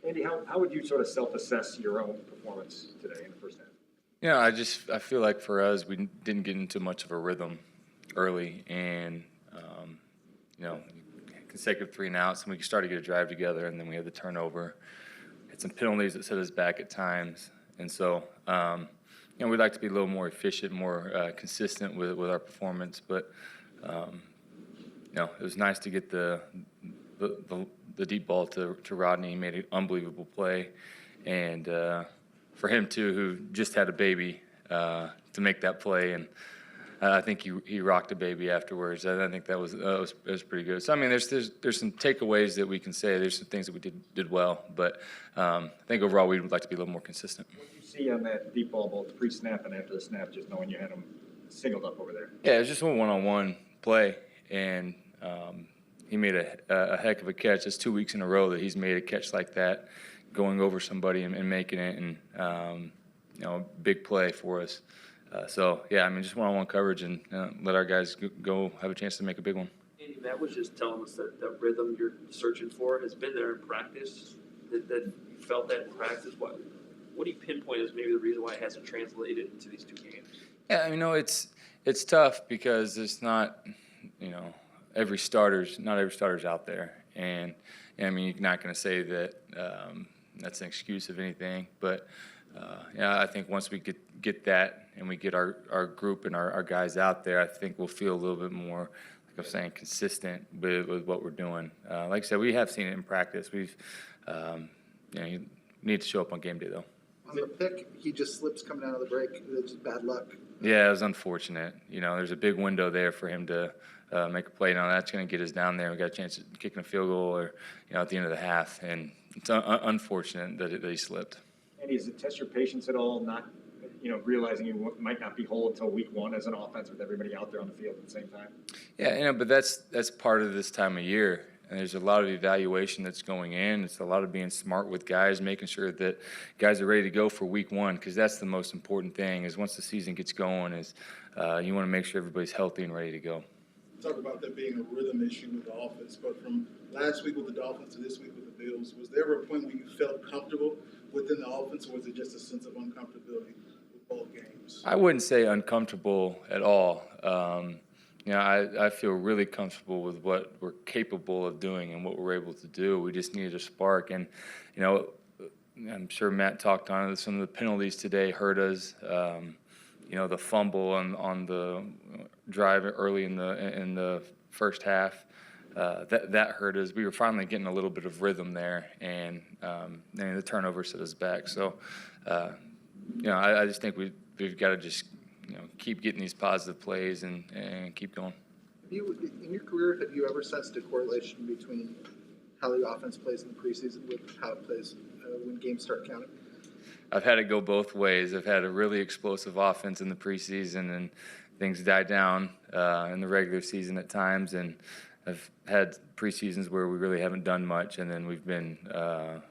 Andy, how would you sort of self-assess your own performance today in the first half? Yeah, I feel like for us, we didn't get into much of a rhythm early, and you know, consecutive 3-and-outs, and we started to get a drive together, and then we had the turnover, had some penalties that set us back at times, and so we'd like to be a little more efficient, more consistent with our performance, but it was nice to get the deep ball to Rodney. He made an unbelievable play, and for him too, who just had a baby, to make that play, and I think he rocked a baby afterwards. I think that was pretty good. So I mean, there's some takeaways that we can say. There's some things that we did well, but I think overall we would like to be a little more consistent. What did you see on that deep ball, both pre-snap and after the snap, just knowing you had him singled up over there? Yeah, it was just a one-on-one play, and he made a heck of a catch. It's 2 weeks in a row that he's made a catch like that, going over somebody and making it, and big play for us. So yeah, I mean, just one-on-one coverage and let our guys go have a chance to make a big one. Andy, Matt was just telling us that rhythm you're searching for has been there in practice. That you felt that in practice. What do you pinpoint as maybe the reason why it hasn't translated into these two games? Yeah, it's tough because it's not every starter's out there, and I mean, you're not going to say that that's an excuse of anything, but I think once we get that and we get our group and our guys out there, I think we'll feel a little bit more, like I'm saying, consistent with what we're doing. Like I said, we have seen it in practice. You need to show up on game day, though. On the pick, he just slips coming out of the break. It's just bad luck. Yeah, it was unfortunate. There's a big window there for him to make a play. Now that's going to get us down there. We got a chance of kicking a field goal or at the end of the half, and it's unfortunate that he slipped. Andy, does it test your patience at all, not realizing you might not be whole until week one as an offense with everybody out there on the field at the same time? Yeah, but that's part of this time of year. And there's a lot of evaluation that's going in. It's a lot of being smart with guys, making sure that guys are ready to go for week one, because that's the most important thing. Is once the season gets going, you want to make sure everybody's healthy and ready to go. Talk about that being a rhythm issue with the offense, but from last week with the Dolphins to this week with the Bills, was there ever a point where you felt comfortable within the offense, or was it just a sense of uncomfortability with both games? I wouldn't say uncomfortable at all. I feel really comfortable with what we're capable of doing and what we're able to do. We just needed a spark, and I'm sure Matt talked on it. Some of the penalties today hurt us. The fumble on the drive early in the first half, that hurt us. We were finally getting a little bit of rhythm there, and the turnover set us back. So, I just think we've got to just keep getting these positive plays and keep going. In your career, have you ever sensed a correlation between how the offense plays in the preseason with how it plays when games start counting? I've had it go both ways. I've had a really explosive offense in the preseason, and things die down in the regular season at times. And I've had preseasons where we really haven't done much, and then we've been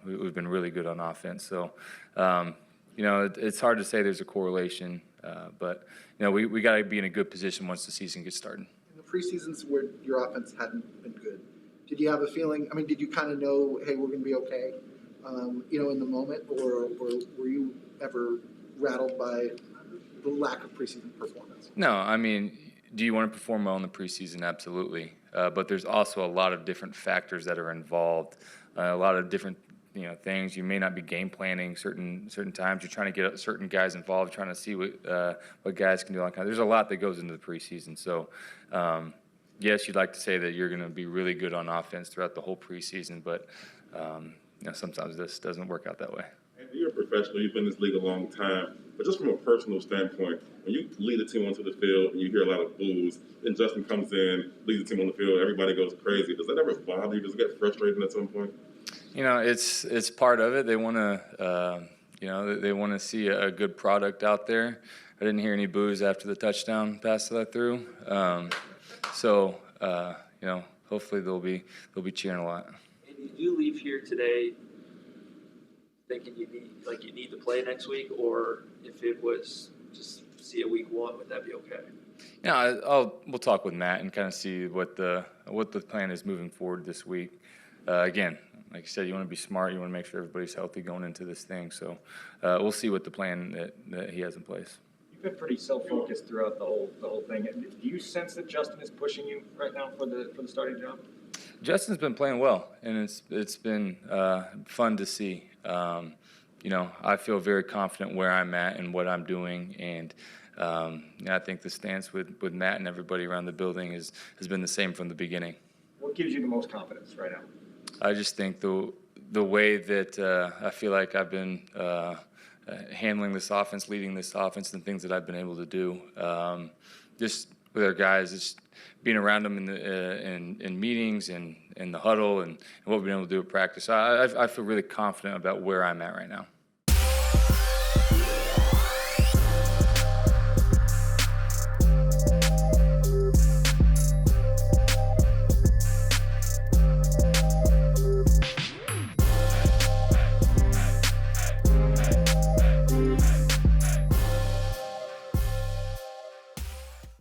really good on offense. So, it's hard to say there's a correlation, but we got to be in a good position once the season gets started. In the preseasons where your offense hadn't been good, did you have a feeling? I mean, did you kind of know, hey, we're going to be okay? In the moment, or were you ever rattled by the lack of preseason performance? No, I mean, do you want to perform well in the preseason? Absolutely. But there's also a lot of different factors that are involved, a lot of different things. You may not be game planning certain times. You're trying to get certain guys involved, trying to see what guys can do. There's a lot that goes into the preseason. So, yes, you'd like to say that you're going to be really good on offense throughout the whole preseason, but sometimes this doesn't work out that way. Andy, you're a professional. You've been in this league a long time. But just from a personal standpoint, when you lead a team onto the field and you hear a lot of boos, then Justin comes in, leads the team on the field, everybody goes crazy. Does that ever bother you? Does it get frustrating at some point? It's part of it. They want to, they want to see a good product out there. I didn't hear any boos after the touchdown pass that I threw. Hopefully they'll be cheering a lot. And did you leave here today thinking you need to play next week, or if it was just see a week one, would that be okay? Yeah, we'll talk with Matt and kind of see what the plan is moving forward this week. Again, like you said, you want to be smart. You want to make sure everybody's healthy going into this thing. So we'll see what the plan that he has in place. You've been pretty self-focused throughout the whole thing. Do you sense that Justin is pushing you right now for the starting job? Justin's been playing well, and it's been fun to see. I feel very confident where I'm at and what I'm doing, and I think the stance with Matt and everybody around the building has been the same from the beginning. What gives you the most confidence right now? I just think the way that I feel like I've been handling this offense, leading this offense, and things that I've been able to do, just with our guys, just being around them in meetings and in the huddle and what we've been able to do at practice. I feel really confident about where I'm at right now.